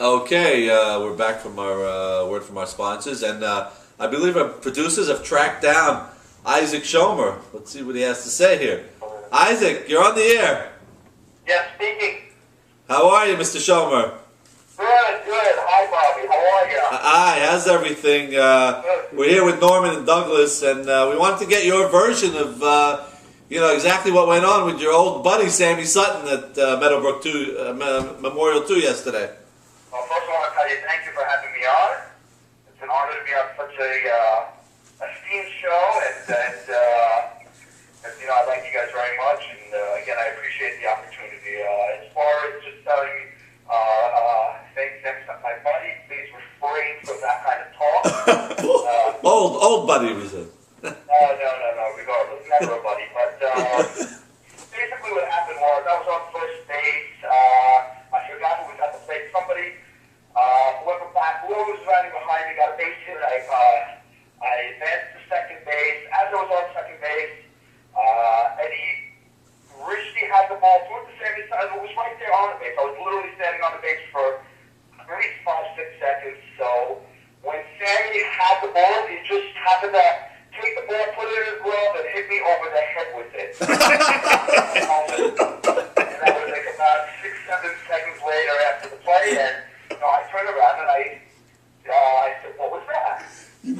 Okay, we're back from our word from our sponsors, and I believe our producers have tracked down Isaac Schomer. Let's see what he has to say here. Isaac, you're on the air. Yes, speaking. How are you, Mr. Schomer? Good, good. Hi, Bobby. How are you? Hi, how's everything? We're here with Norman and Douglas, and we wanted to get your version of, exactly what went on with your old buddy Sammy Sutton at Meadowbrook Memorial 2 yesterday. Well, first I want to tell you thank you for having me on. It's an honor to be on such a esteemed show, and I like you guys very much, and again, I appreciate the opportunity. As far as just telling you, thanks to my buddy, please refrain from that kind of talk. Old buddy, was it? No, regardless, never a buddy, but basically what happened was I was on first base, I forgot who was at the plate, somebody, whoever was riding behind me got a base hit, I advanced to second base. As I was on second base, Eddie Richie had the ball through the Sammy side. It was right there on the base. I was literally standing on the base for at least 5-6 seconds. So when Sammy had the ball, he just happened to take the ball, put it in his glove, and hit me over the head with it. And that was like about 6-7 seconds later after the play, and I turned around and I said, "What was that?" And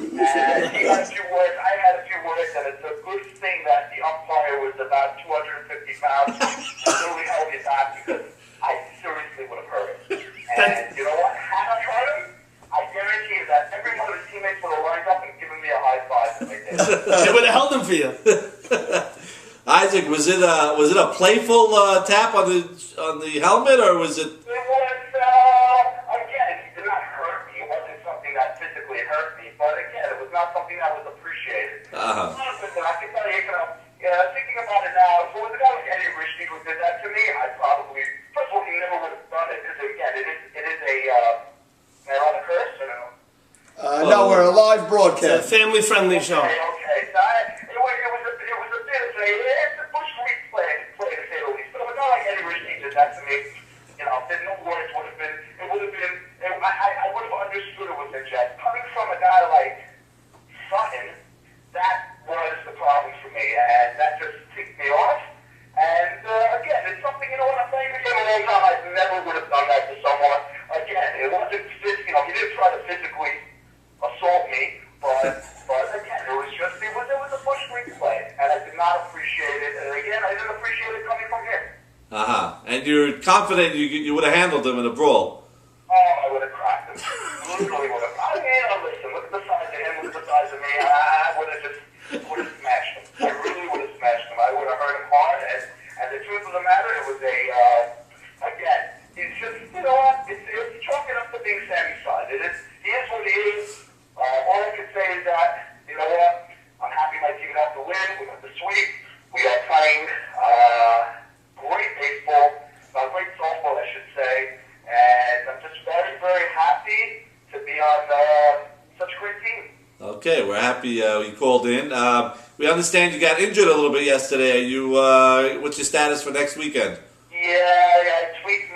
he had a few words, I had a few words, and it's a good thing that the umpire was about 250 pounds and literally held me back because I seriously would have hurt him. And you know what? Had I hurt him, I guarantee you that every one of his teammates would have lined up and given me a high five if I did. They would have held him for you. Isaac, was it a playful tap on the helmet, or was it? It was, again, he did not hurt me. It wasn't something that physically hurt me, but again, it was not something that was appreciated. Listen, I can tell you, thinking about it now, if it was a guy like Eddie Richie who did that to me, I probably, first of all, he never would have done it, because again, it is a, am I on a curse, or no? No, we're a live broadcast. It's a family-friendly show. Okay. So it was a bit of it's a bush league play to say the least. But if a guy like Eddie Richie did that to me, then no words would have been, I would have understood it was a jest. Coming from a guy like Sutton, that was the problem for me, and that just ticked me off. And again, it's something, when I'm playing the game a long time, I never would have done that to someone. Again, it wasn't, he didn't try to physically assault me, but again, it was a bush league play, and I did not appreciate it. And again, I didn't appreciate it coming from him. And you're confident you would have handled him in a brawl? Oh, I would have cracked him. Literally would have. Listen, look at the size of him, look at the size of me. I would have smashed him. I really would have smashed him. I would have hurt him hard, and the truth of the matter, it was again, it's just, it's chalking up to being Sammy's side. He is what he is. All I can say is that, I'm happy my team got the win, we got the sweep, we are playing great baseball, great softball, I should say, and I'm just very, very happy to be on such a great team. Okay, we're happy you called in. We understand you got injured a little bit yesterday. What's your status for next weekend? Yeah, I tweaked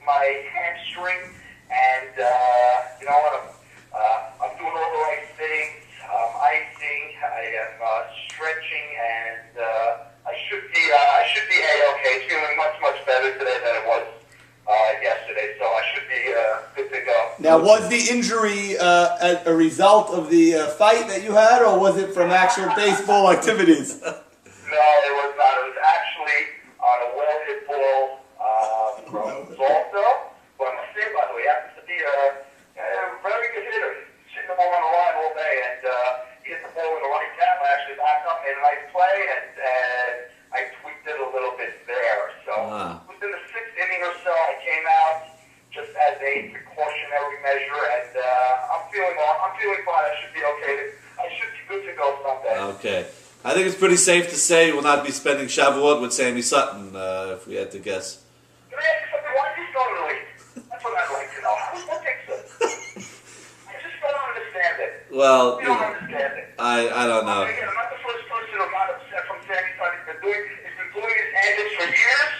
my hamstring, and you know what? I'm doing all the right things. I'm icing. I am stretching, and I should be a-okay. It's feeling much better today than it was yesterday, so I should be good to go. Now, was the injury a result of the fight that you had, or was it from actual baseball activities? No, it was not. It was actually on a well-hit ball from Salto. But I must say, by the way, he happens to be a very good hitter. Shooting the ball on the line all day, and he hit the ball with the right gap. I actually backed up, made a nice play, and I tweaked it a little bit there. So within the 6th inning or so, I came out just as a precautionary measure, and I'm feeling fine. I should be okay. I should be good to go someday. Okay. I think it's pretty safe to say we'll not be spending Shavuot with Sammy Sutton, if we had to guess. Can I ask you something? Why did he go to the league? That's what I'd like to know. What takes it? I just don't understand it. Well, you don't understand it. I don't know. Again, I'm not the first person who got upset from Sammy Sutton. He's been doing his antics for years,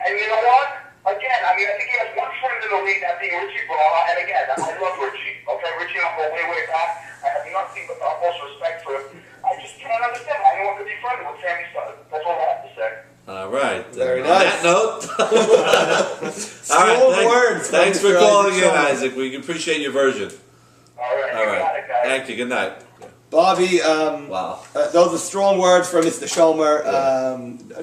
and you know what? Again, I think he has one friend in the lead that being Richie Brawler. And again, I love Richie. Okay, Richie, I'll go way, way back. I have nothing but the utmost respect for him. I just can't understand why anyone could be friendly with Sammy Sutton. That's all I have to say. All right. Very On nice. that note, Strong words. Thanks for calling in, Isaac. We appreciate your version. All right. All You got right. it, guys. Thank you. Good night. Bobby, Wow. those are strong words from Mr. Schomer,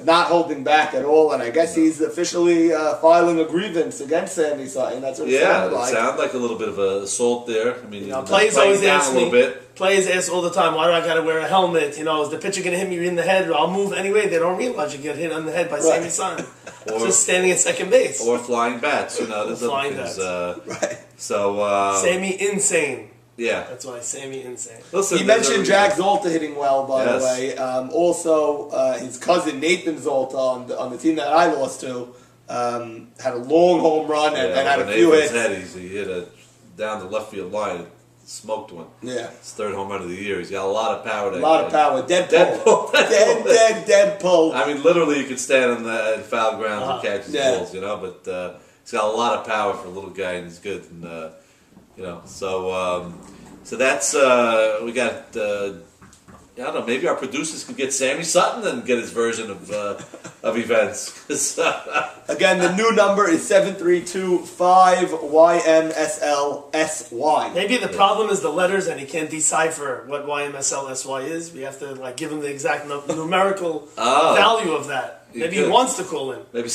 not holding back at all, and I guess he's officially filing a grievance against Sammy Sutton. That's what it Yeah, sounded it like. sounded like a little bit of a assault there. I mean, Players playing always down ask a little me. bit. Players ask all the time, why do I gotta wear a helmet? You know, is the pitcher gonna hit me in the head? I'll move anyway. They don't realize you get hit on the head by Sammy Sutton. Or- Just standing at second base. Or flying bats, you know. There's other Flying things. bats. Right. So, Sammy insane. yeah. That's why Sammy insane. Listen, He there's mentioned a- Jack Zolta hitting well, by Yes. the way. Also, his cousin Nathan Zolta on the team that I lost to had a long home run and had a over few Nathan's hits. head, he hit a down the left field line, smoked one. Yeah, His third home run of the year. He's got a lot of power. a lot of power. Dead Deadpool. pull. Dead pull. I mean, literally, you could stand on the foul grounds and catch his Yeah. balls, you know. But he's got a lot of power for a little guy, and he's good. And you know, so that's we got. I don't know. Maybe our producers could get Sammy Sutton and get his version of events. 'Cause, Again, the new number is 732-5YMSLSY. Maybe the problem is the letters and he can't decipher what YMSLSY is. We have to like give him the exact numerical Oh. value of that. You Maybe could. he wants to call in. maybe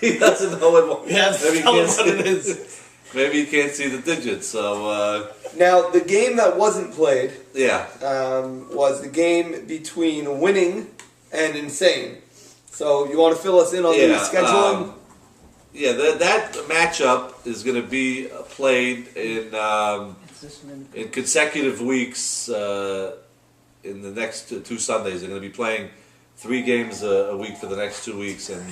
he doesn't know what. We have to Maybe he tell him can't what it see- is. Maybe you can't see the digits. So Now, the game that wasn't played yeah. was the game between Winning and Insane. So, you want to fill us in on the Yeah, scheduling? Yeah, that matchup is going to be played in consecutive weeks. In the next two Sundays, they're going to be playing 3 games a week for the next 2 weeks, and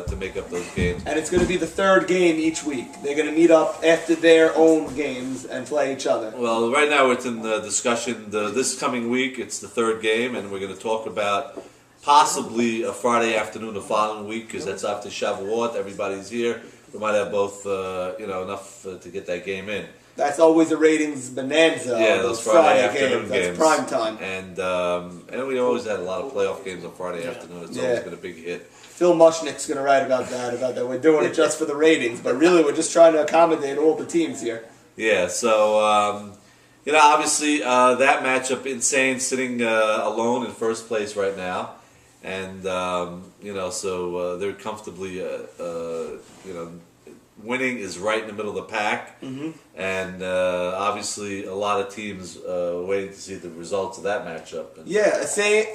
to make up those games. And it's going to be the third game each week. They're going to meet up after their own games and play each other. Well, right now it's in the discussion. This coming week, it's the third game, and we're going to talk about possibly a Friday afternoon the following week, because that's after Shavuot. Everybody's here. We might have both, enough to get that game in. That's always a ratings bonanza. Yeah, those Friday afternoon That's games. prime time. And we always had a lot of playoff games on Friday afternoon. It's always Yeah. been a big hit. Phil Mushnick's going to write about that. We're doing it just for the ratings, but really we're just trying to accommodate all the teams here. Yeah, so, obviously that matchup, Insane sitting alone in first place right now. And, so they're comfortably, winning is right in the middle of the pack. Mm-hmm. And obviously a lot of teams waiting to see the results of that matchup. And Yeah,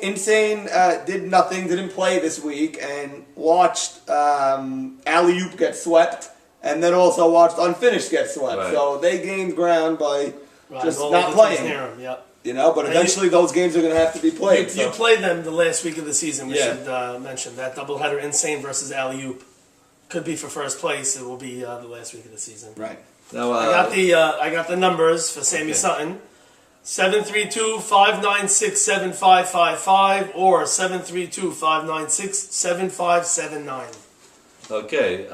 Insane did nothing, didn't play this week, and watched Alley-Oop get swept, and then also watched Unfinished get swept. Right. So they gained ground by just all not the playing. teams near him, yep. But eventually those games are going to have to be played. You played them the last week of the season. We Yeah. should mention that doubleheader: Insane versus Alley-Oop. Could be for first place. It will be the last week of the season. Right. now, I got the numbers for Sammy Sutton. 732-596-7555 or 732-596-7579. okay.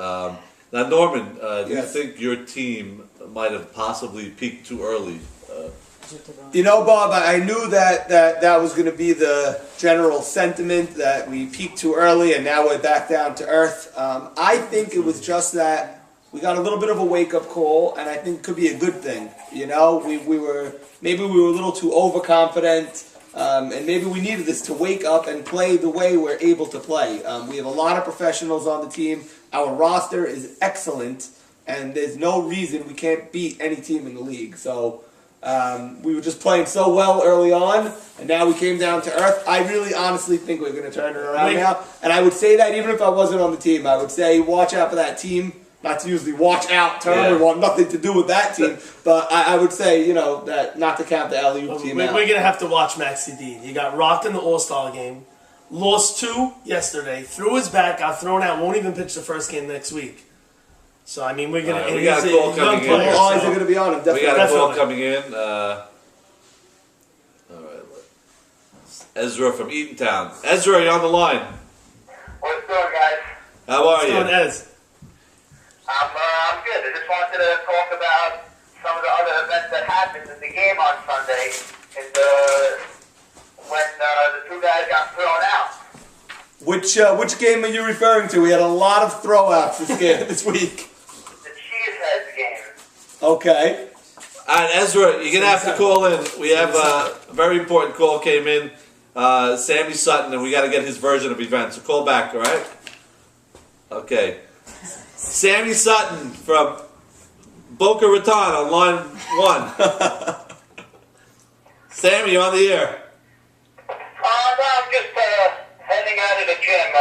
Now, Norman, do you Yes. think your team might have possibly peaked too early? Bob, I knew that was going to be the general sentiment, that we peaked too early and now we're back down to earth. I think it was just that we got a little bit of a wake-up call, and I think it could be a good thing. We were maybe we were a little too overconfident, and maybe we needed this to wake up and play the way we're able to play. We have a lot of professionals on the team. Our roster is excellent, and there's no reason we can't beat any team in the league. So. We were just playing so well early on, and now we came down to earth. I really honestly think we're going to turn it around now. And I would say that even if I wasn't on the team, I would say watch out for that team. Not to use the watch out term, Yeah. we want nothing to do with that team. But I would say, that not to count the alley-oop team We're out. going to have to watch Maxi D. He got rocked in the All-Star game. Lost 2 yesterday. Threw his back, got thrown out. Won't even pitch the first game next week. So, I mean, we're going All right, to... we got a call coming in. All Yeah, eyes so- are going to be on him, We definitely. got a call Definitely. coming in. All right. Ezra from Eatontown. Ezra, you're on the line. What's good, guys? How are What's going on, you? Ez? I'm just wanted to talk about some of the other events that happened in the game on Sunday, and when the two guys got thrown out. Which game are you referring to? We had a lot of throwouts this week. The Cheeseheads game. Okay. And Ezra, you're gonna have to call in. We have a very important call came in. Sammy Sutton, and we got to get his version of events. So call back, all right? Okay. Sammy Sutton from Boca Raton on line 1. Sammy, you're on the air. No, I'm just heading out of the gym.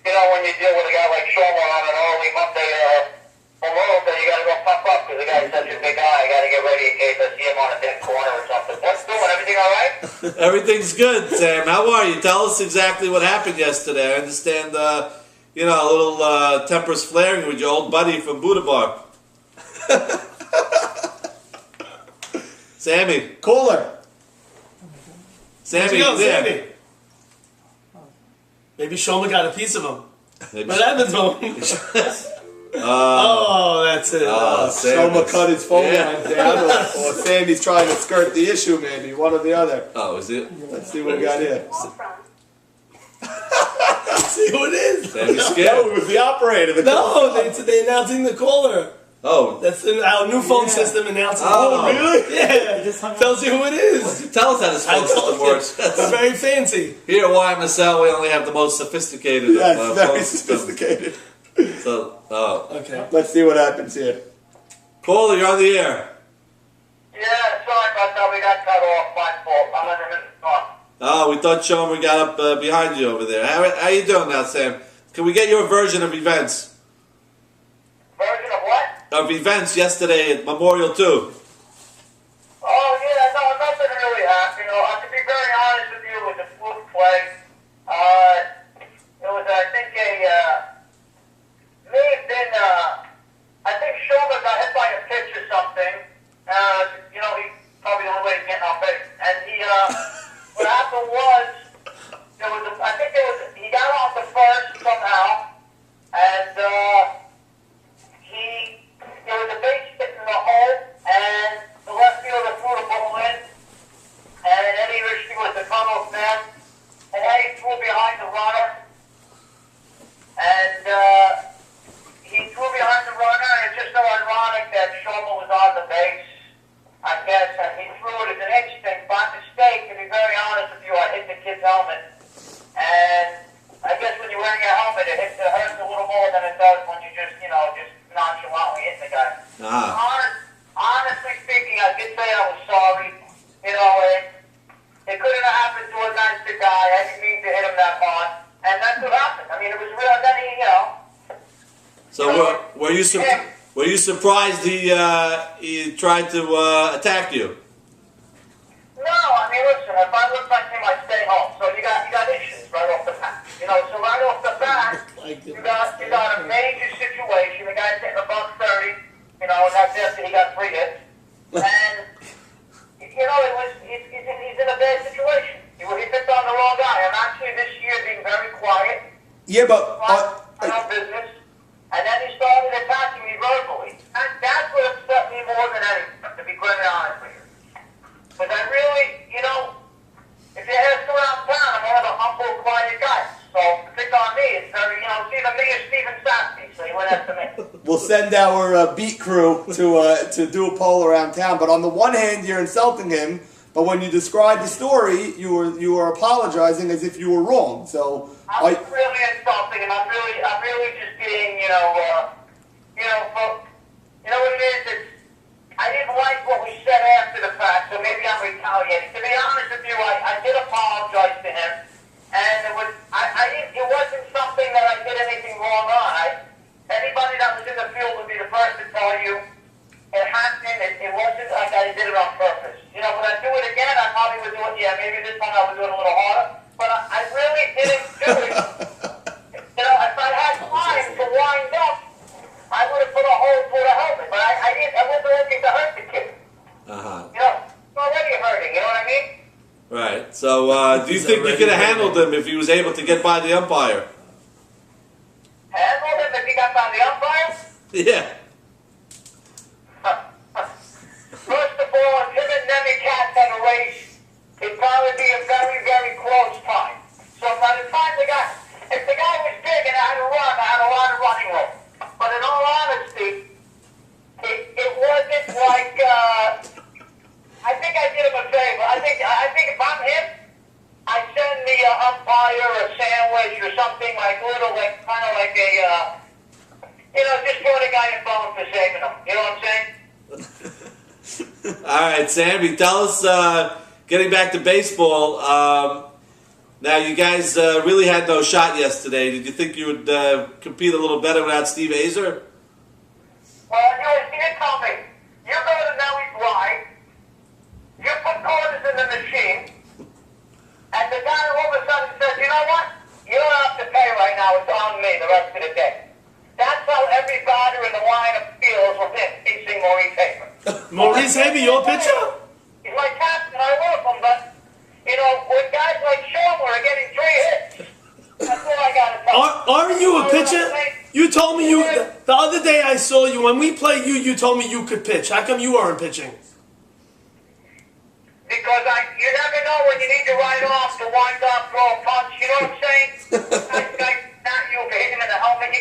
When you deal with a guy like Shoma on an early Monday Memorial Day, you got to go pump up because the guy's such a big guy. I got to get ready in case I see him on a dead corner or something. What's doing? Everything all right? Everything's good, Sam. How are you? Tell us exactly what happened yesterday. I understand, a little tempers flaring with your old buddy from Buddha Bar. Sammy. Caller. Sammy, Where'd you go, there. Sammy? Maybe Shoma got a piece of him. Maybe- What happened to him? Oh, that's it. Shoma cut his phone Yeah. line down, or Sammy's trying to skirt the issue, maybe. One or the other. Oh, is it? Let's see what we got here. See who it is. Sammy's No, scared. it was the operator. No, they're announcing the caller. Oh, That's our new phone system announcing. Oh, the caller. really? Yeah, tells you who it is. tell us how this phone system works. It's very fancy. Here at YMSL, we only have the most sophisticated of Yes, very phone systems. sophisticated. So, Okay. Let's see what happens here. caller, you're on the air. Yeah, sorry about that. We got cut off. My fault. I'm under minutes off. Oh, we thought Shomer got up behind you over there. How you doing now, Sam? Can we get your version of events? Version of what? Of events yesterday at Memorial 2. Oh, yeah, no, nothing really happened. To be very honest with you, it was a fluke play. It was, I think, may have been, I think Shoma got hit by a pitch or something. He's probably the only way he's getting on base. And what happened was, he got off the first somehow, and there was a base hit in the hole, and the left fielder threw the ball in, and Eddie Richie was the cutoff man, and Eddie threw behind the runner, and he threw behind the runner, and it's just so ironic that Shoma was on the base, I guess, and he threw it as an instinct by mistake. To be very honest with you, I hit the kid's helmet, and I guess when you're wearing a helmet, it hurts a little more than it does when you just nonchalantly hit the guy. Honestly speaking, I did say I was sorry. It couldn't have happened to a nice big guy. I didn't mean to hit him that hard, and that's what happened. I mean, it was real. Then So were you surprised he tried to attack you? No, I mean, listen, if I looked like him, I'd stay home. So you got issues right off the bat. So right off the bat, you got a major situation. The guy's hitting $130, and that's after he got 3 hits. And, he's in a bad situation. He picked on the wrong guy. I'm actually this year being very quiet. Yeah, but My own business. And then he started attacking me verbally. And that's what upset me more than anything, to be quite honest with you. But I really, if you ask around town, I'm one of the humble, quiet guys. So to pick on me, it's very, it's either me or Steven Sassy, so you went after me. we'll send our beat crew to do a poll around town. But on the one hand, you're insulting him, but when you describe the story, you were apologizing as if you were wrong. So I'm really insulting him. I'm really just being, you know what it is? I didn't like what we said after the fact, so maybe I'm retaliating. To be honest with you, I did apologize to him, and it wasn't something that I did anything wrong on. Anybody that was in the field would be the first to tell you it happened. It wasn't like I did it on purpose. Would I do it again? I probably would do it. Yeah, maybe this time I would do it a little harder. But I really didn't do it. If I had time to wind up, I would have put a hole through the helmet. But I didn't. I wasn't looking to hurt the kid. It's already hurting. You know what I mean? Right. So do you think you could have handled him if he was able to get by the umpire? Handled him if he got by the umpire? Yeah. I had to run. I had a lot of running room. But in all honesty, it wasn't like, I think I did him a favor. I think if I'm him, I send the umpire a sandwich or something like little, like kind of like a, just throw the guy a bone for saving him. You know what I'm saying? All right, Sammy, tell us, getting back to baseball, now you guys really had no shot yesterday. Did you think you would compete a little better without Steve Azer? Well, you tell me. You go to Nelly's line, you put quarters in the machine, and the guy all of a sudden says, you know what? You don't have to pay right now. It's on me the rest of the day. That's how every batter in the lineup feels with him facing Maurice Haber. Maurice Haber, your pitcher? He's my captain. I love him, but, with guys like Shermer are getting 3 hits, that's all I got to tell you. Aren't you a pitcher? You told me the other day I saw you, when we played you told me you could pitch. How come you aren't pitching? Because you never know when you need to ride off to wind up, throw a punch. You know what I'm saying? Not you for hitting him in the helmet.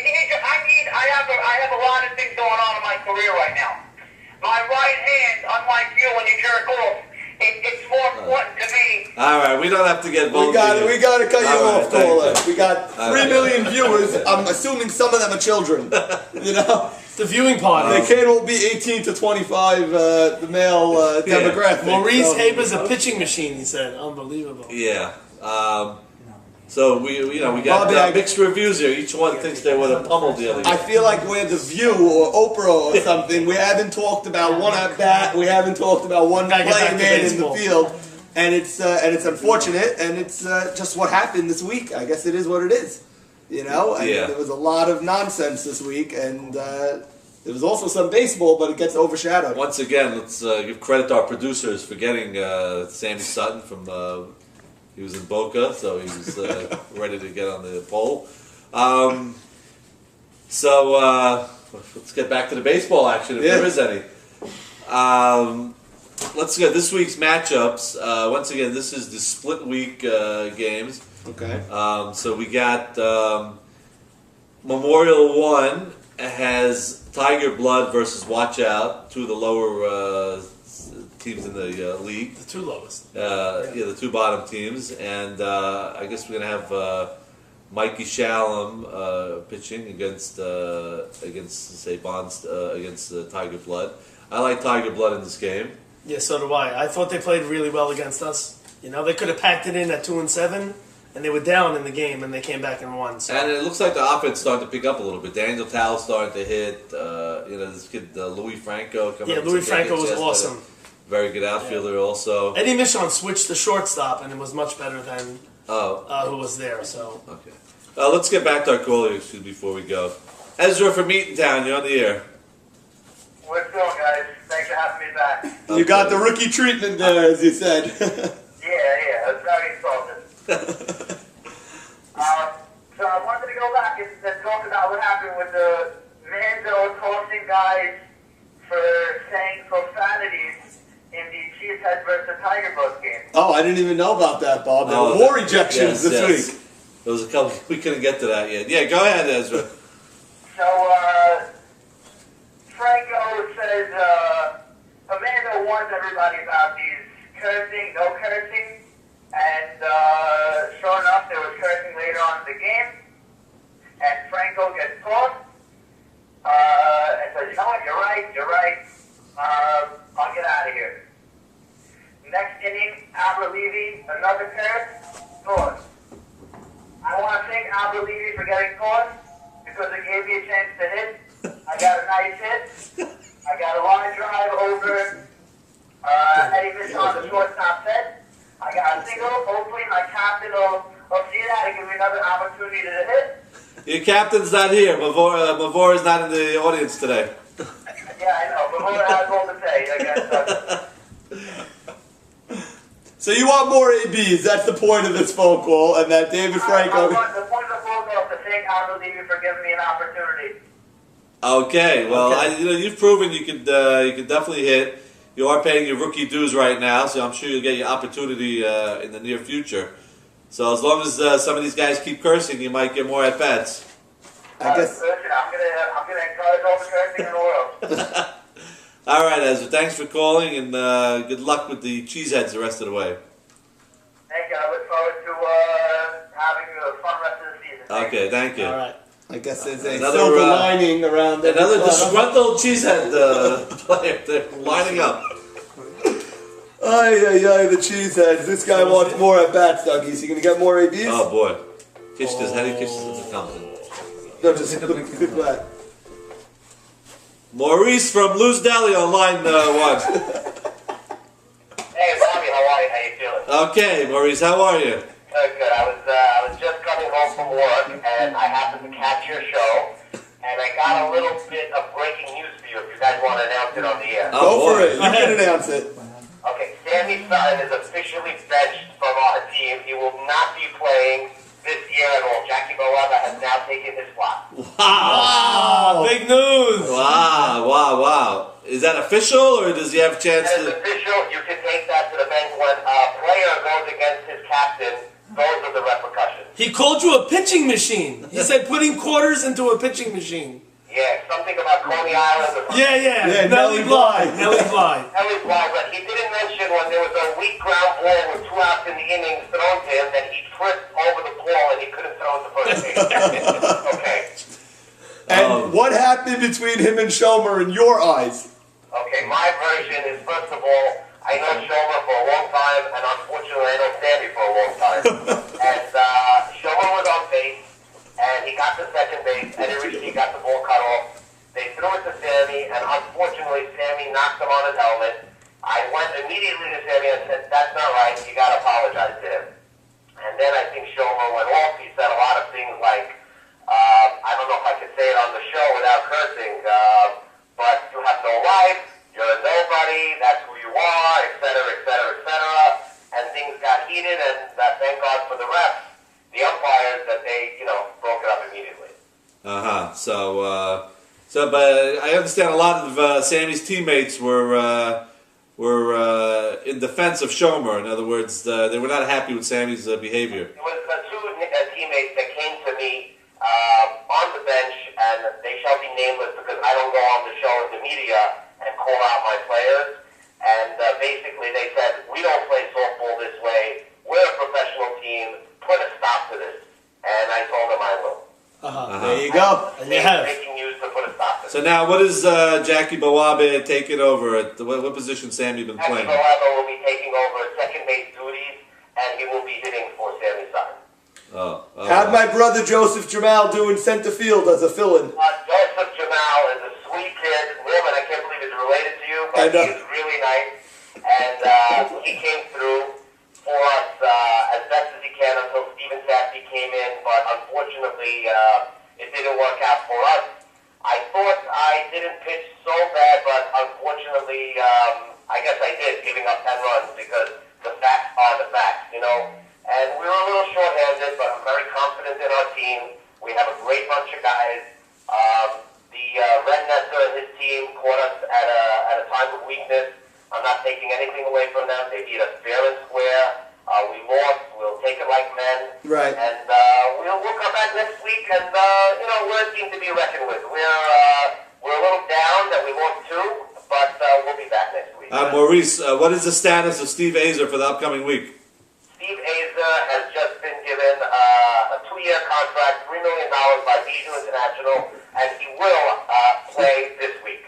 I have a lot of things going on in my career right now. My right hand, unlike you when you jerk off, it's more important to me. All right, we don't have to get both. We got to cut you All right, off, caller. thank you. We got 3 million viewers. I'm assuming some of them are children. The viewing party. They can't all be 18 to 25, the male demographic. Maurice Haber's a pitching machine, he said. Unbelievable. Yeah. So we got Bobby, mixed reviews here. Each one thinks they would have pummeled the other. I feel like we're The View or Oprah or something. We haven't talked about one at bat. We haven't talked about one Gotta get back playing to man in the baseball. field, and it's unfortunate, and it's just what happened this week. I guess it is what it is, And Yeah. there was a lot of nonsense this week, and there was also some baseball, but it gets overshadowed. Once again, let's give credit to our producers for getting Sammy Sutton from. He was in Boca, so he was ready to get on the pole. So let's get back to the baseball action, if there is any. Let's go this week's matchups. Once again, this is the split week games. Okay. So we got Memorial 1 has Tiger Blood versus Watch Out, two of the lower teams in the league. The two lowest. The two bottom teams, and I guess we're gonna have Mikey Shalom pitching against say Bonds against Tiger Blood. I like Tiger Blood in this game. Yeah, so do I. I thought they played really well against us. They could have packed it in at 2-7, and they were down in the game, and they came back and won. So. And it looks like the offense starting to pick up a little bit. Daniel Tal starting to hit. This kid Louis Franco coming. Yeah, up Louis with Franco some was hits awesome. Very good outfielder also. Eddie Michon switched the shortstop, and it was much better than who was there. So Okay. Let's get back to our callers before we go. Ezra from Eatontown, you're on the air. What's going, guys? Thanks for having me back. You got the rookie treatment there, as you said. Yeah, that's very insulting. So I wanted to go back and talk about what happened with the Mando tossing guys for saying profanities in the Cheesehead versus Tiger Blood game. Oh, I didn't even know about that, Bob. There were more rejections this week. There was a couple. We couldn't get to that yet. Yeah, go ahead, Ezra. So, Franco says, Amanda warns everybody about these cursing, no cursing, and sure enough, there was cursing later on in the game, and Franco gets caught, and says, you know what, you're right, I'll get out of here. Next inning, Albert Levy, another curse, caught. I want to thank Albert Levy for getting caught, because it gave me a chance to hit. I got a nice hit. I got a line drive over Eddie Mitchell on the shortstop set. I got a single. Hopefully my captain will see that and give me another opportunity to hit. Your captain's not here. Mavor is not in the audience today. Yeah, I know. Before has all to say, I guess. So you want more ABs? That's the point of this phone call, and that David Franco. The point of the phone call is to thank Albert Levy for giving me an opportunity. Okay, well, you've proven you could definitely hit. You are paying your rookie dues right now, so I'm sure you'll get your opportunity in the near future. So as long as some of these guys keep cursing, you might get more at bats. I guess. Listen, I'm gonna encourage almost everything in the world. All right, Ezra. Thanks for calling, and good luck with the cheeseheads the rest of the way. Thank you. I look forward to having a fun rest of the season. Okay, thank you. All right. I guess there's a Another, silver lining around every Another club. disgruntled cheesehead player. They're lining up. Ay, the cheeseheads. This guy wants more at bats, Dougie. Is he going to get more ABs? Oh boy, Kitched his head. He kitched his something. No, just good bat. Maurice from Lou's Deli on line 1. Hey, Bobby, how are you? How you feeling? Okay, Maurice, how are you? Good. I was just coming home from work, and I happened to catch your show, and I got a little bit of breaking news for you if you guys want to announce it on the air. Oh, Go for boy. it. You can announce it. Okay, Sammy Sutton is officially benched from our team. He will not be playing this year at all. Jackie Boaba has now taken his spot. Wow! Big news. Wow! Is that official, or does he have a chance That is to? official. You can take that to the bank when a player goes against his captain. Those are the repercussions. He called you a pitching machine. He said putting quarters into a pitching machine. Yeah, something about Coney Island or something. Yeah. Nelly Bly. Nelly Bly. Nelly Bly, but he didn't mention when there was a weak ground ball with 2 outs in the innings thrown to him that he tripped over the ball and he couldn't throw it to first base. Okay. And what happened between him and Shomer in your eyes? Okay, my version is, first of all, I know Shomer for a long time, and unfortunately I know Sammy for a long time. And Shomer was on base, and he got to second base, and originally got the ball cut off. They threw it to Sammy, and unfortunately Sammy knocked him on his helmet. I went immediately to Sammy and said, that's not right, you got to apologize to him. And then I think Shomer went off. He said a lot of things like, I don't know if I could say it on the show without cursing, but you have no life, you're a nobody, that's who you are, etc., etc., etc. And things got heated, and thank God for the refs, the umpires, that they, broke it up immediately. But I understand a lot of Sammy's teammates were in defense of Shomer. In other words, they were not happy with Sammy's behavior. It was 2 teammates that came to me on the bench, and they shall be nameless because I don't go on the show in the media and call out my players. And basically they said, we don't play softball this way. We're a professional team. Put a stop to this. And I told them I will. There you go. And you have. Making news to put a stop to this. So now, what is Jackie Bowabe taking over? At what position Sammy been Jackie playing? Boaba will be taking over second base duties, and he will be hitting for Sammy Sutton. How'd my brother Joseph Jamal do in center field as a fill-in? Joseph Jamal is a sweet kid. Norman, I can't believe he's related to you, but he's really nice. And he came through for us as best as he can until Steven Sassy came in, but unfortunately it didn't work out for us. I thought I didn't pitch so bad, but unfortunately I guess I did, giving up 10 runs because the facts are the facts, And we were a little short-handed, but I'm very confident in our team. We have a great bunch of guys. Red Nestor and his team caught us at a time of weakness. I'm not taking anything away from them. They beat us fair and square. We lost. We'll take it like men. Right. And we'll come back next week, and we're a team to be reckoned with. We're a little down that we lost 2, but we'll be back next week. Maurice, what is the status of Steve Azer for the upcoming week? Steve Azer has just been given a 2-year contract, $3 million by Bijou International, and he will play this week.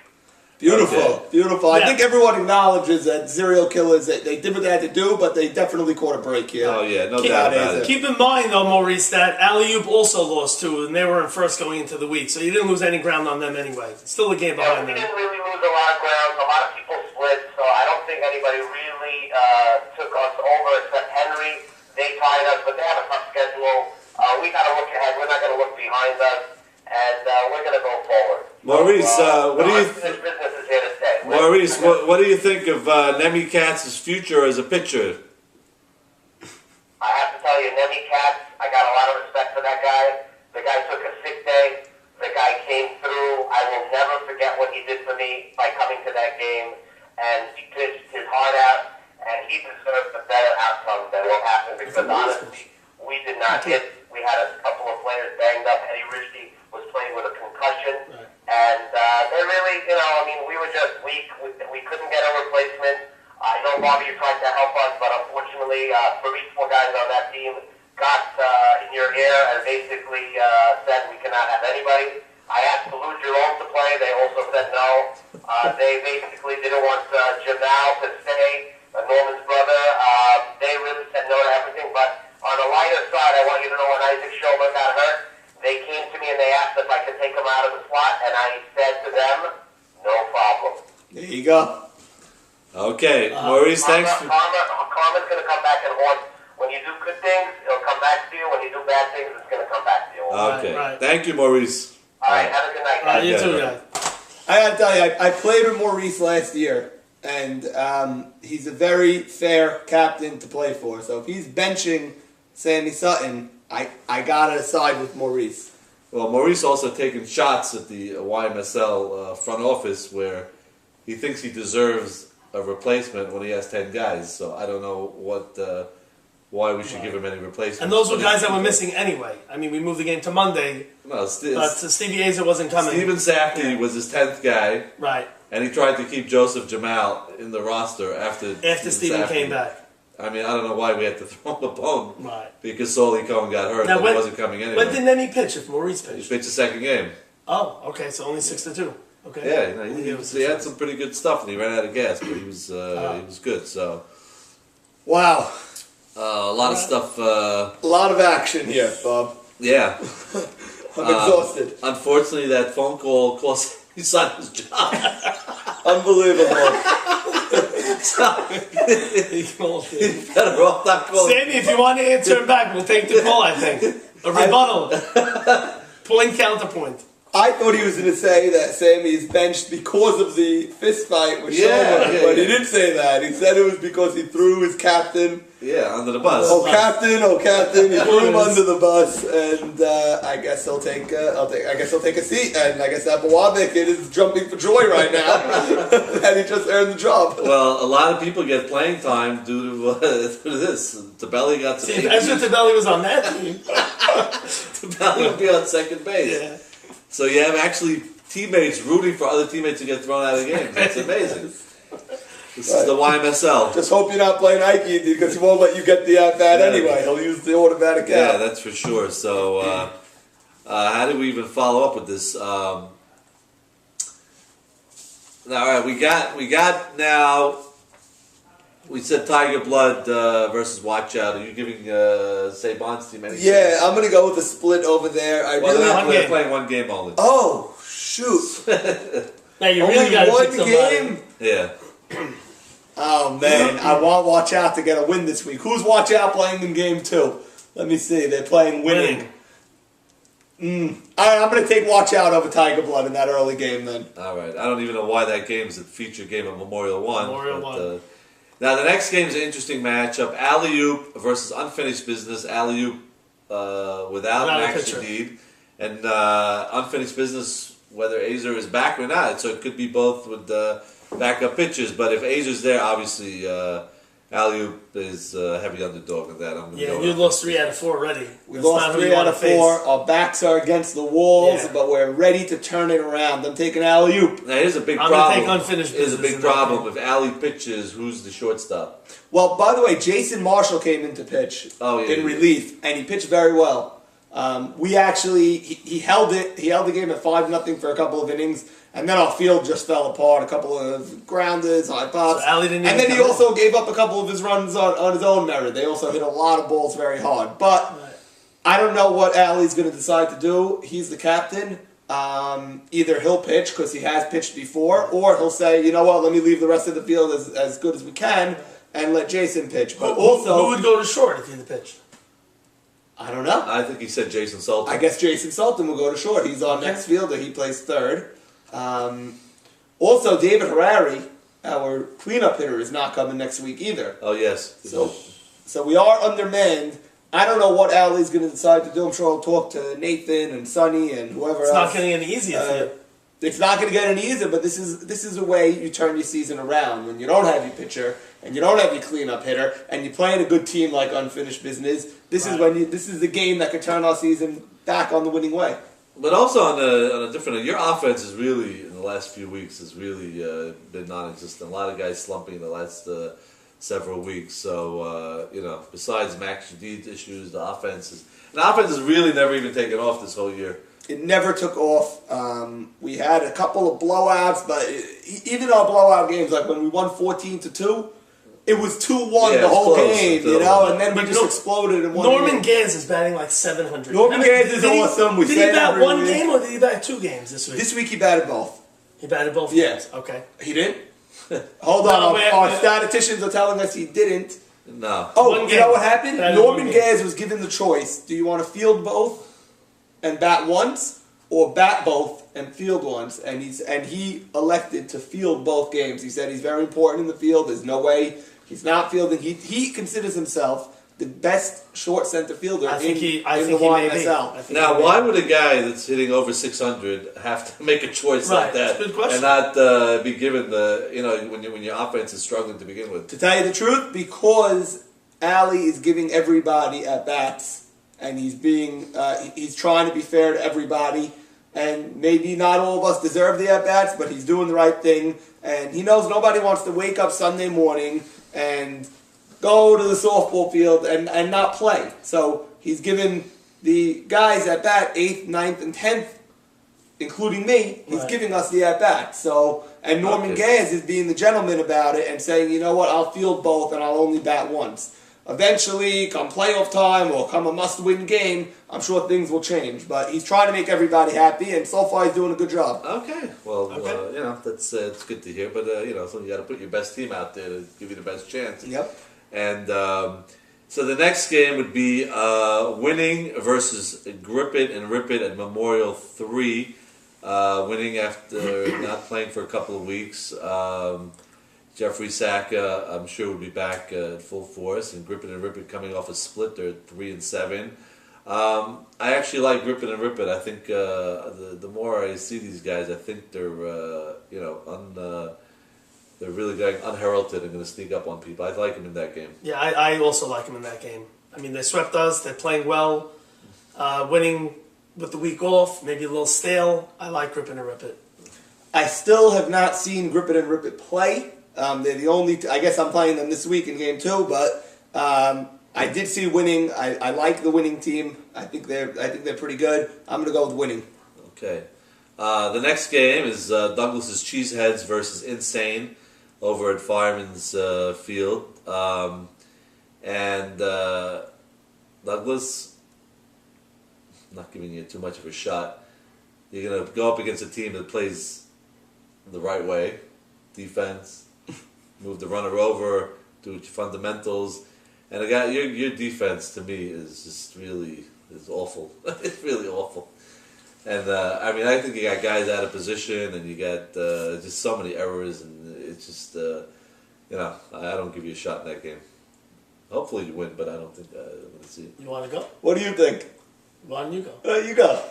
Beautiful, beautiful. I Yeah. think everyone acknowledges that serial killers, they did what they had to do, but they definitely caught a break here. Oh yeah, no Keep- doubt about it. Keep in mind, though, Maurice, that Alley-Oop also lost 2, and they were in first going into the week, so you didn't lose any ground on them anyway. It's still a game Yeah, behind we them. didn't really lose a lot of ground. A lot of people split, so I don't think anybody really took us over except Henry. They tied us, but they have a tough schedule. We got to look ahead. We're not going to look behind us, and we're going to go forward. Maurice, what do you? Unfinished business is here to stay. Maurice, what do you think of Nemi Katz's future as a pitcher? I have to tell you, Nemi Katz, I got a lot of respect for that guy. The guy took a sick day. The guy came through. I will never forget what he did for me by coming to that game, and he pitched his heart out, and he deserved a better outcome than what happened because honestly, we did not hit. We had a couple of players banged up. Eddie Ridgely was playing it really, I mean, we were just weak. We couldn't get a replacement. I know, Bobby, you tried to help us, but unfortunately, 3-4 guys on that team got in your ear and basically said we cannot have anybody. I asked Lou Jerome to play. They also said no. They basically didn't want Jamal to stay, Norman's brother. They really said no to everything. But on the lighter side, I want you to know when Isaac Schoma got hurt, they came to me and they asked if I could take him out of the slot, and I said to them, no problem. There you go. Okay, Maurice, thanks. Karma's going to come back and haunt. When you do good things, it'll come back to you. When you do bad things, it's going to come back to you. Okay, Right. thank you, Maurice. All right, have a good night, guys. You too, Yeah. guys. I gotta tell you, I played with Maurice last year, and he's a very fair captain to play for. So if he's benching Sammy Sutton, I gotta side with Maurice. Well, Maurice also taking shots at the YMSL front office where he thinks he deserves a replacement when he has 10 guys. So I don't know why we should give him any replacements. And those were guys that were missing anyway. I mean, we moved the game to Monday, No, but Stevie Azer wasn't coming. Steven Safdie was his 10th guy, Right. and he tried to keep Joseph Jamal in the roster after Steven Safdie came back. I mean, I don't know why we had to throw him a bone. Right. Because Soli Cohen got hurt, Now, but he wasn't coming anyway. When did Nenny pitch if Maurice He pitched? pitched the second game. Oh, okay, so only 6-2. Okay. Yeah, you know, Only gave us he had 6-2. some pretty good stuff, and he ran out of gas, but he was good. So Wow, a lot of stuff. a lot of action here, Bob. Yeah. I'm exhausted. Unfortunately, that phone call cost his son his job. Unbelievable. He called it. Better off not calling. Sammy, if you want to answer him back, we'll take the call, I think. A rebuttal. Point, counterpoint. I thought he was going to say that Sammy is benched because of the fist fight with Yeah, Shoma, yeah, but he yeah. didn't say that. He said it was because he threw his captain. Yeah, under the bus. Oh, captain! He threw him under the bus, and I guess he'll take. I guess he'll take a seat, and I guess that Bawabik kid is jumping for joy right now, and he just earned the job. Well, a lot of people get playing time due to this. Tabelli got See, some. if Ezra Tabelli was on that team. Tabelli would be on second base. Yeah. So you have actually teammates rooting for other teammates to get thrown out of games. That's amazing. This is the YMSL. Just hope you're not playing Ike because he won't let you get the at bat anyway. He'll use the automatic Yeah, out. that's for sure. So, how do we even follow up with this? Now, all right, we got now. We said Tiger Blood versus Watch Out. Are you giving Saban's team any? Yeah, I'm gonna go with a split over there. Well, One they're game. playing one game only. Oh shoot! Now you Only really got to one pick somebody. game. Yeah. Oh man, I want Watch Out to get a win this week. Who's Watch Out playing in game 2? Let me see. They're playing winning. All right, I'm going to take Watch Out over Tiger Blood in that early game then. All right. I don't even know why that game is a featured game at Memorial One. Memorial One. Now the next game is an interesting matchup: Alley-oop versus Unfinished Business. Alley-oop without a Max pitcher. Shadid, and Unfinished Business whether Azer is back or not. So it could be both with backup pitchers. But if Azer's there, obviously Alley-oop is heavy underdog in that. I'm gonna Yeah, go you with- lost 3 out of 4 already. We That's lost not who 3 you out wanna of face. 4. Our backs are against the walls, Yeah. but we're ready to turn it around. I'm taking Alley-oop. Now here's a big I'm gonna problem. take Unfinished Here's a Business big in that problem. game. If Alley pitches, who's the shortstop? Well, by the way, Jason Marshall came in to pitch Oh, yeah, in yeah. relief, and he pitched very well. We actually he held it. He held the game at 5-0 for a couple of innings, and then our field just fell apart. A couple of grounders, high pops, So Allie didn't and even then he come also gave up a couple of his runs on his own merit. They also hit a lot of balls very hard, but I don't know what Allie's going to decide to do. He's the captain. Either he'll pitch because he has pitched before, or he'll say, you know what, let me leave the rest of the field as good as we can and let Jason pitch. But also, who would go to short if he had to pitch? I don't know. I think he said Jason Sultan. I guess Jason Sultan will go to short. He's our next fielder. He plays third. Also, David Harari, our cleanup hitter, is not coming next week either. Oh yes. So we are undermanned. I don't know what Allie's going to decide to do. I'm sure I'll talk to Nathan and Sonny and whoever It's else. not getting any easier for you. It's not going to get any easier, but this is a way you turn your season around when you don't have your pitcher and you don't have your cleanup hitter and you're playing a good team like Unfinished Business. This is when this is the game that could turn our season back on the winning way. But also on a different, your offense is really the last few weeks has really been non-existent. A lot of guys slumping in the last several weeks. So besides Max Jadid's issues, the offense has really never even taken off this whole year. It never took off. We had a couple of blowouts, but even our blowout games, like when we won 14-2, it was 2-1 the whole close game, and then we just exploded in one Norman game. Gans is batting like 700. Norman Gans is awesome. Did he bat one game or did he bat 2 games this week? This week he batted both. He batted both Yeah. games. Okay. He didn't? Hold on, our statisticians are telling us he didn't. No. Oh, One you game. know what happened? Batted Norman one game. Gans was given the choice. Do you want to field both and bat once, or bat both and field once? And he elected to field both games. He said he's very important in the field. There's no way he's not fielding. He considers himself the best short center fielder in the YSL. Now, why would a guy that's hitting over 600 have to make a choice like that Good question. and not be given when your offense is struggling to begin with? To tell you the truth, because Ali is giving everybody at bats, and he's trying to be fair to everybody, and maybe not all of us deserve the at bats, but he's doing the right thing, and he knows nobody wants to wake up Sunday morning and go to the softball field and not play. So he's given the guys at bat 8th, 9th, and 10th, including me. He's giving us the at bat. So and Norman Gans is being the gentleman about it and saying, you know what, I'll field both and I'll only bat once. Eventually, come playoff time or come a must-win game, I'm sure things will change. But he's trying to make everybody happy, and so far he's doing a good job. Okay, well, that's it's good to hear. But so you got to put your best team out there to give you the best chance. Yep. And so the next game would be Winning versus Grip It and Rip It at Memorial 3. Winning after not playing for a couple of weeks. Jeffrey Saka, I'm sure, would be back at full force, and Grip It and Rip It coming off a split. They're 3-7. I actually like Grip It and Rip It. I think the more I see these guys, I think they're they're really going unheralded and going to sneak up on people. I like them in that game. Yeah, I also like them in that game. I mean, they swept us. They're playing well. Winning with the week off, maybe a little stale. I like Grip It and Rip It. I still have not seen Grip It and Rip It play. They're the only. I guess I'm playing them this week in game 2, but I did see Winning. I like the Winning team. I think they're pretty good. I'm going to go with Winning. Okay. The next game is Douglas's Cheeseheads versus Insane over at Fireman's Field. And Douglas, not giving you too much of a shot. You're going to go up against a team that plays the right way. Defense, move the runner over, do your fundamentals. And your defense, to me, is just really awful. It's really awful. And I think you got guys out of position, and you got just so many errors, and it's just I don't give you a shot in that game. Hopefully you win, but I don't think I'm going to see it. You want to go? What do you think? Why don't you go? You go.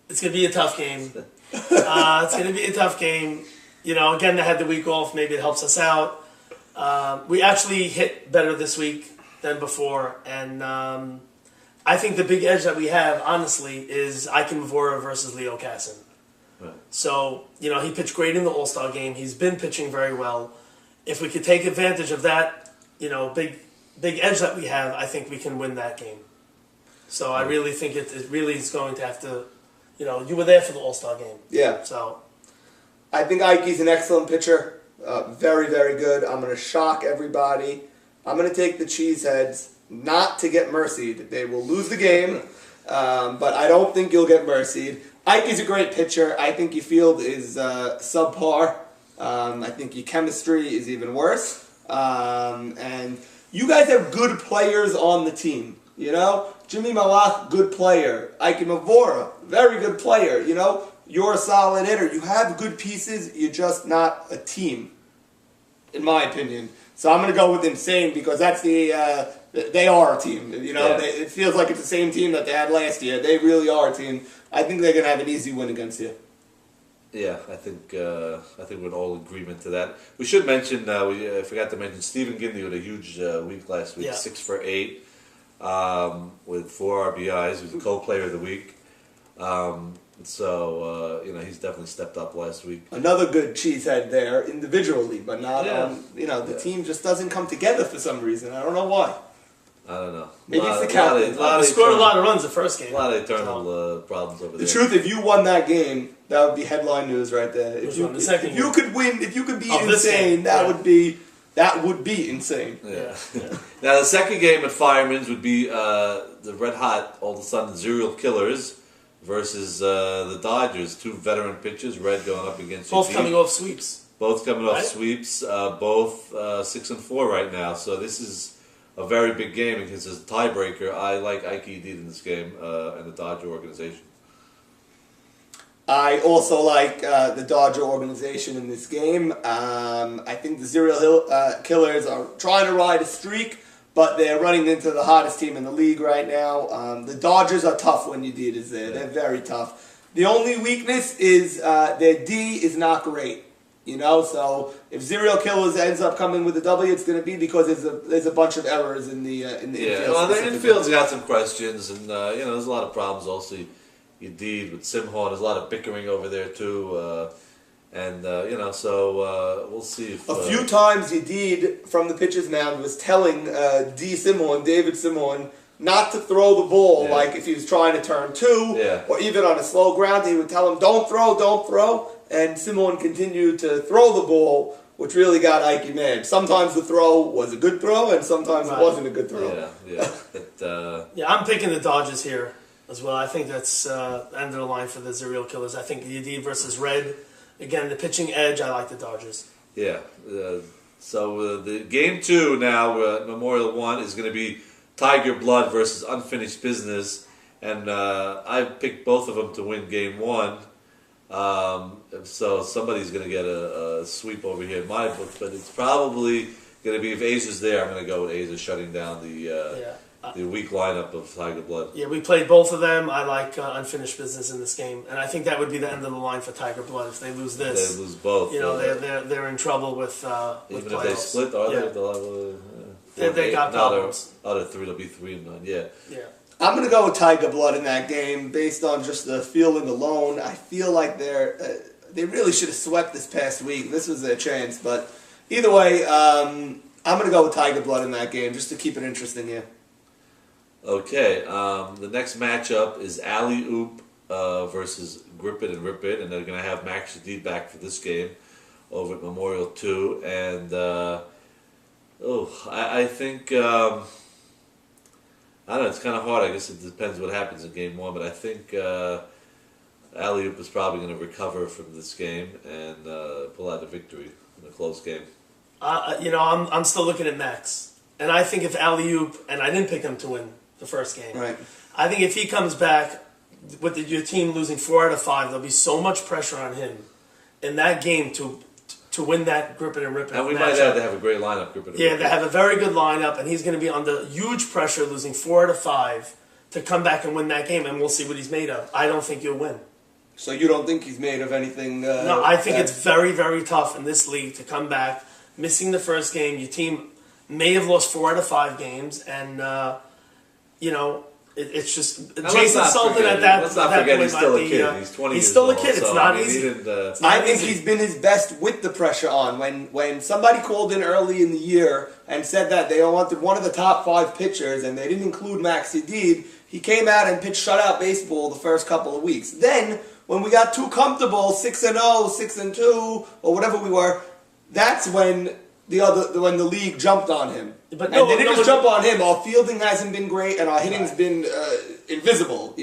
It's going to be a tough game. It's going to be a tough game. Again, they had the week off. Maybe it helps us out. We actually hit better this week than before, and I think the big edge that we have, honestly, is Iken Mavora versus Leo Casson. Right. So, he pitched great in the All-Star game. He's been pitching very well. If we could take advantage of that, big edge that we have, I think we can win that game. So I really think it really is going to have to, you were there for the All-Star game. Yeah. So I think Ike's an excellent pitcher. Very, very good. I'm going to shock everybody. I'm going to take the Cheeseheads. Not to get mercied. They will lose the game, but I don't think you'll get mercied. Ike is a great pitcher. I think your field is subpar. I think your chemistry is even worse. And you guys have good players on the team. Jimmy Malach, good player. Ike Mavora, very good player. You're a solid hitter. You have good pieces. You're just not a team, in my opinion. So I'm going to go with Insane because that's they are a team. It feels like it's the same team that they had last year. They really are a team. I think they're going to have an easy win against you. Yeah, I think we're in all agreement to that. We should mention, we forgot to mention, Stephen Gindley had a huge week last week, 6 for 8 with 4 RBIs. He was the co-player of the week. So he's definitely stepped up last week. Another good cheesehead there individually, but not Yeah. on. The team just doesn't come together for some reason. I don't know why. I don't know. Maybe it's the captain. We scored a lot of runs the first game. A lot of internal problems over The there. truth, if you won that game, that would be headline news right there. If you could win, if you could beat Insane, that would be insane. Yeah. Now the second game at Fireman's would be the Red Hot, all of a sudden Serial Killers versus the Dodgers. Two veteran pitchers, Red going up against both UD. coming off sweeps. Both coming off Right? sweeps. Both 6-4 right now. So this is a very big game because it's a tiebreaker. I like Ike Edid in this game and the Dodger organization. I also like the Dodger organization in this game. I think the Serial Killers are trying to ride a streak, but they're running into the hottest team in the league right now. The Dodgers are tough when Edid is there. They're very tough. The only weakness is their D is not great. So if Serial Killers ends up coming with a W, it's going to be because there's a bunch of errors in the infield. Yeah, well, the infield's got some questions, and there's a lot of problems. Also, you did with Simhorn. There's a lot of bickering over there too, so we'll see. If, a few times Edid from the pitcher's mound was telling David Simhorn, not to throw the ball, like if he was trying to turn two, or even on a slow ground, he would tell him, don't throw. And Simon continued to throw the ball, which really got Ike mad. Sometimes the throw was a good throw, and sometimes it wasn't a good throw. Yeah. I'm picking the Dodgers here as well. I think that's the end of the line for the Serial Killers. I think Edid versus Red. Again, the pitching edge, I like the Dodgers. Yeah. So the game 2 now, Memorial 1, is going to be Tiger Blood versus Unfinished Business. And I picked both of them to win game 1. So somebody's going to get a sweep over here in my book, but it's probably going to be, if Asia's there, I'm going to go with Asia shutting down the weak lineup of Tiger Blood. Yeah, we played both of them. I like Unfinished Business in this game, and I think that would be the end of the line for Tiger Blood if they lose this. They lose both. They're in trouble with even playoffs. if they split, they'll have they got problems. Out of 3, they'll be 3-9. Yeah. I'm going to go with Tiger Blood in that game based on just the feeling alone. I feel like they really should have swept this past week. This was their chance, but either way, I'm going to go with Tiger Blood in that game just to keep it interesting here. Okay, the next matchup is Alley Oop versus Grip It and Rip It, and they're going to have Max Shadid back for this game over at Memorial 2. And I think I don't know, it's kind of hard. I guess it depends what happens in game 1, but I think Alley Oop is probably going to recover from this game and pull out a victory in a close game. I'm still looking at Max, and I think if Alley Oop, and I didn't pick him to win the first game. Right. I think if he comes back with your team losing 4 out of 5, there'll be so much pressure on him in that game to win that Grip It and Rip It. And we might have to have a great lineup, Grip It and Rip It. They have a very good lineup, and he's going to be under huge pressure, losing 4 out of 5, to come back and win that game, and we'll see what he's made of. I don't think he'll win. So you don't think he's made of anything? No, I think it's very, very tough in this league to come back, missing the first game. Your team may have lost 4 out of 5 games, and it's just Jason Sultan at that. Let's not forget he's still a kid. He's 20 years He's still a old, kid. It's not easy. I think he's been his best with the pressure on. When somebody called in early in the year and said that they wanted one of the top 5 pitchers and they didn't include Max Shadid, he came out and pitched shutout baseball the first couple of weeks. Then, when we got too comfortable, 6-0, 6-2, or whatever we were, that's when the league jumped on him. But they didn't just jump on him. Our fielding hasn't been great, and our hitting's been invisible,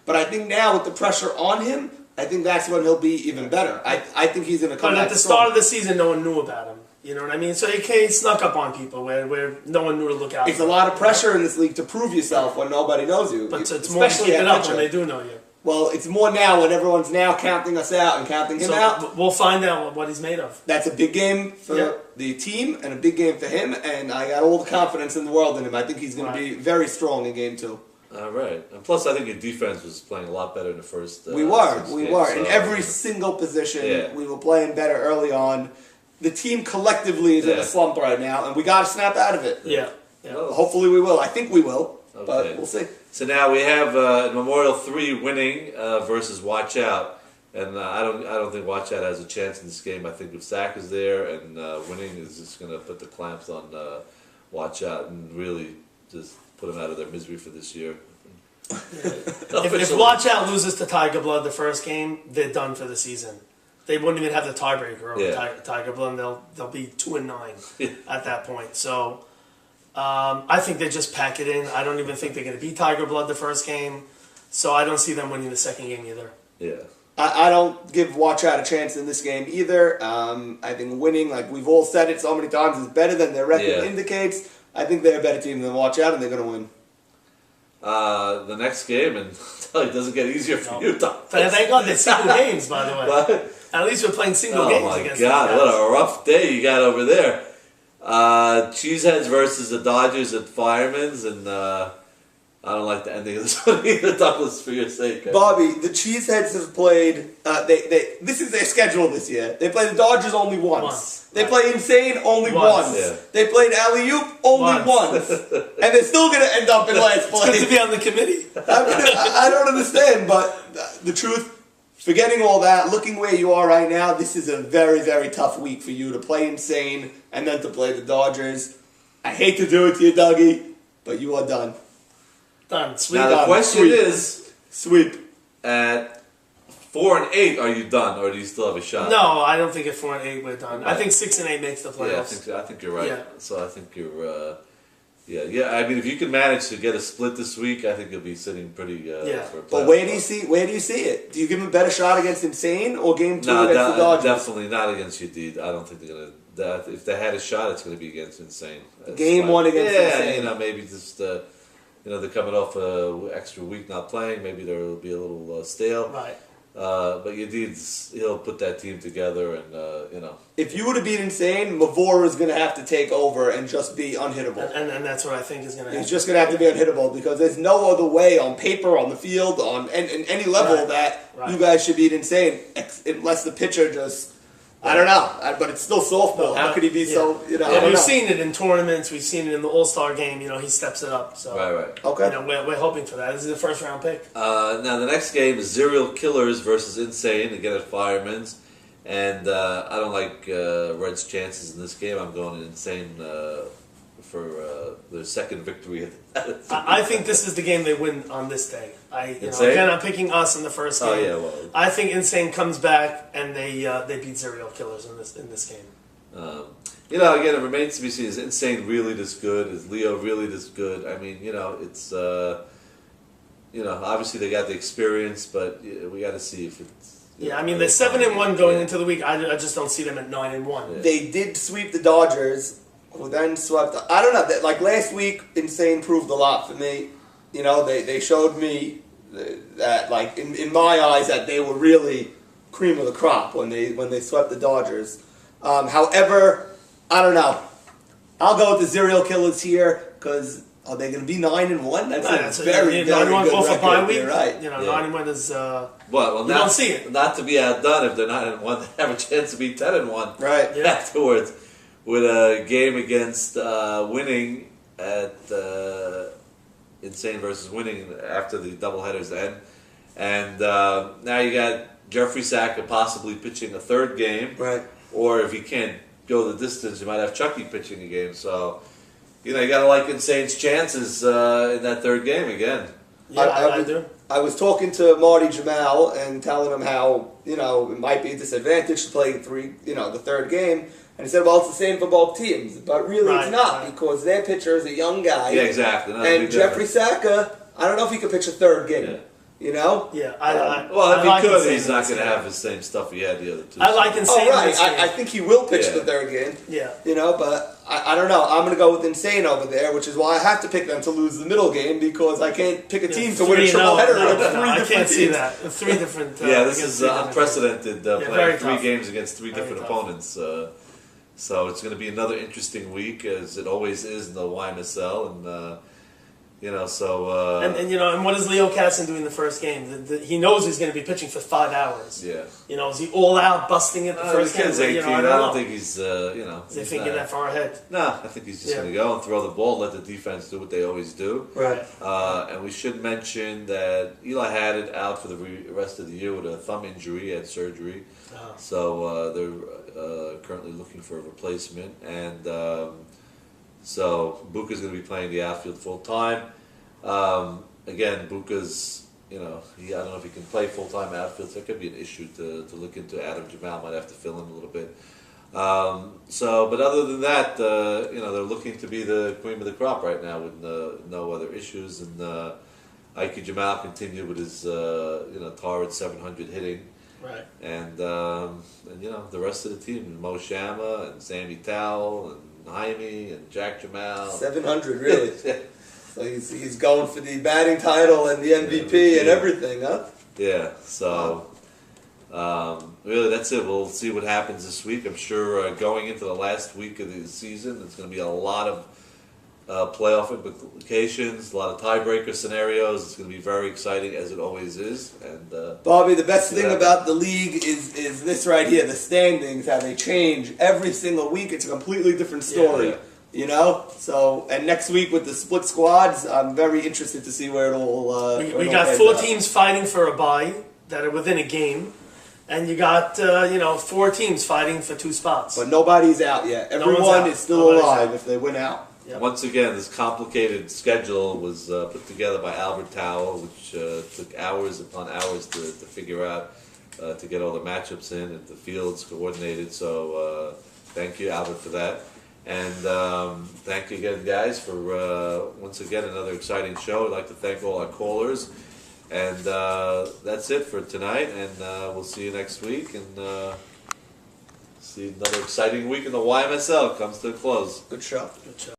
But I think now with the pressure on him, I think that's when he'll be even better. I think he's going to come back. But at the start of the season, no one knew about him. You know what I mean? So he snuck up on people where no one knew to look out. It's a lot of pressure in this league to prove yourself when nobody knows you. But it's more to keep it up when they do know you. Well, it's more now when everyone's now counting us out and counting him out. We'll find out what he's made of. That's a big game for the team and a big game for him, and I got all the confidence in the world in him. I think he's going to be very strong in game 2. All right. And plus, I think your defense was playing a lot better in the first We were. In every single position, we were playing better early on. The team collectively is in a slump right now, and we got to snap out of it. Yeah. Hopefully we will. I think we will. Okay. But we'll see. So now we have Memorial 3 winning versus Watch Out. And I don't think Watch Out has a chance in this game. I think if Zach is there and winning is just going to put the clamps on Watch Out and really just put them out of their misery for this year. If Watch Out loses to Tiger Blood the first game, they're done for the season. They wouldn't even have the tiebreaker over Tiger Blood, and they'll be 2-9 at that point. So I think they just pack it in. I don't even think they're going to beat Tiger Blood the first game. So I don't see them winning the second game either. Yeah. I don't give Watch Out a chance in this game either. I think winning, like we've all said it so many times, is better than their record indicates. I think they're a better team than Watch Out, and they're going to win. The next game, and it doesn't get easier for you, Tom. Thank God they're single games, by the way. What? At least we're playing single games against Oh my God, these guys. what a rough day you got over there. Cheeseheads versus the Dodgers at Fireman's, and I don't like the ending of this one either, Douglas, for your sake. Bobby, the Cheeseheads have played. This is their schedule this year. They play the Dodgers only once. They play Insane only once. Yeah. They played Alley-Oop only once. And they're still going to end up in last place. It's good to be on the committee. I don't understand, but the truth, forgetting all that, looking where you are right now, this is a very, very tough week for you to play Insane and then to play the Dodgers. I hate to do it to you, Dougie, but you are done. Done. Sweet. Now the done. question Sweep. is, Sweep. at 4-8, are you done, or do you still have a shot? No, I don't think at 4-8 we're done. I think 6-8 makes the playoffs. Yeah, I think you're right. Yeah. So I think you're, yeah. I mean, if you can manage to get a split this week, I think you'll be sitting pretty. For a But playoff where do you spot. see it? Do you give them a better shot against Insane or game 2 No, against the Dodgers? definitely not against you, Deed. I don't think they're gonna. If they had a shot, it's gonna be against Insane. That's Game fine. 1 against Insane. Maybe just they're coming off a extra week not playing. Maybe they'll be a little stale. Right. But he'll put that team together, and If you were to beat Insane, Mavor is going to have to take over and just be unhittable. And that's what I think is going to happen. He's just going to have to be unhittable because there's no other way on paper, on the field, on any level that you guys should beat Insane unless the pitcher just, I don't know, but it's still softball. How could he be so, I don't we've know. seen it in tournaments. We've seen it in the All-Star game. He steps it up. So right. Okay. we're hoping for that. This is a first-round pick. Now the next game is Serial Killers versus Insane again at Fireman's, and I don't like Red's chances in this game. I'm going Insane for their second victory. I think this is the game they win on this day. Insane? Again, I'm picking us in the first game. Oh yeah, well. I think Insane comes back and they beat Serial Killers in this game. Again, it remains to be seen. Is Insane really this good? Is Leo really this good? I mean, it's obviously they got the experience, but we got to see if it's. Yeah, I mean they're 7-1 going into the week. I just don't see them at 9-1. They did sweep the Dodgers, who then swept. I don't know. Like last week, Insane proved a lot for me. They showed me that, like in my eyes, that they were really cream of the crop when they swept the Dodgers. However, I don't know. I'll go with the Serial Killers here because are they going to be 9-1? That's a very, very good 9-1 off a bye record. week. You're right. 9-1 is. Well, you don't see it. Not to be outdone if they're 9-1, they have a chance to be 10-1 Right. afterwards with a game against winning at Insane versus winning after the doubleheaders end. And now you got Jeffrey Saka possibly pitching a third game. Right. Or if he can't go the distance, you might have Chucky pitching a game. So, you got to like Insane's chances in that third game again. Yeah, I do. I was talking to Marty Jamal and telling him how, it might be a disadvantage to play the third game. And he said, well, it's the same for both teams. But really it's not because their pitcher is a young guy. Yeah, exactly. And Jeffrey Saka, I don't know if he could pitch a third game. Yeah. Yeah, if he could, he's not going to have the same stuff he had the other two. I like Insane. Oh, right. I think he will pitch the third game. Yeah. But I don't know. I'm going to go with Insane over there, which is why I have to pick them to lose the middle game because I can't pick a team to win a triple header against three different I can't see teams. that. Three different. This is unprecedented playing three tough. games against three Very different tough. opponents. So it's going to be another interesting week, as it always is in the YMSL. And You know, so And you know, and what is Leo Casson doing the first game? He knows he's going to be pitching for 5 hours. yeah. You know, is he all out busting it the The first kid's game? 18. You know, I I don't don't know. think he's you know. Is he he's thinking not- that far ahead? No, I think he's just Yeah. going to go and throw the ball, let the defense do what they always do. Right. And we should mention that Eli had it out for the rest of the year with a thumb injury. He had surgery. So they're currently looking for a replacement. And so Buka's going to be playing the outfield full time. Again, Buka's, you know, I don't know if he can play full time outfield. So that could be an issue to look into. Adam Jamal might have to fill in a little bit. But other than that, you know, they're looking to be the cream of the crop right now with no other issues. And Ike Jamal continued with his, you know, torrid 700 hitting. Right. And you know, the rest of the team, Mo Shama and Sammy Towell and Jaime and Jack Jamal. 700, really. So he's going for the batting title and the MVP and everything, huh? Yeah, so really that's it. We'll see what happens this week. I'm sure going into the last week of the season, there's going to be a lot of playoff implications, a lot of tiebreaker scenarios. It's going to be very exciting, as it always is. And Bobby, the best thing about the league is this right here, the standings, how they change every single week. It's a completely different story. Yeah. You know, so and next week with the split squads, I'm very interested to see where it'll. We got 4 teams fighting for a bye that are within a game, and you got 4 teams fighting for 2 spots. But nobody's out yet. No one's Everyone out. is still Nobody's alive out. if they win out. Yep. once again, this complicated schedule was put together by Albert Towell, which took hours upon hours to figure out, to get all the matchups in and the fields coordinated. So thank you, Albert, for that. And thank you again, guys, for once again another exciting show. I'd like to thank all our callers. And that's it for tonight. And we'll see you next week. And see another exciting week in the YMSL comes to a close. Good show. Good job.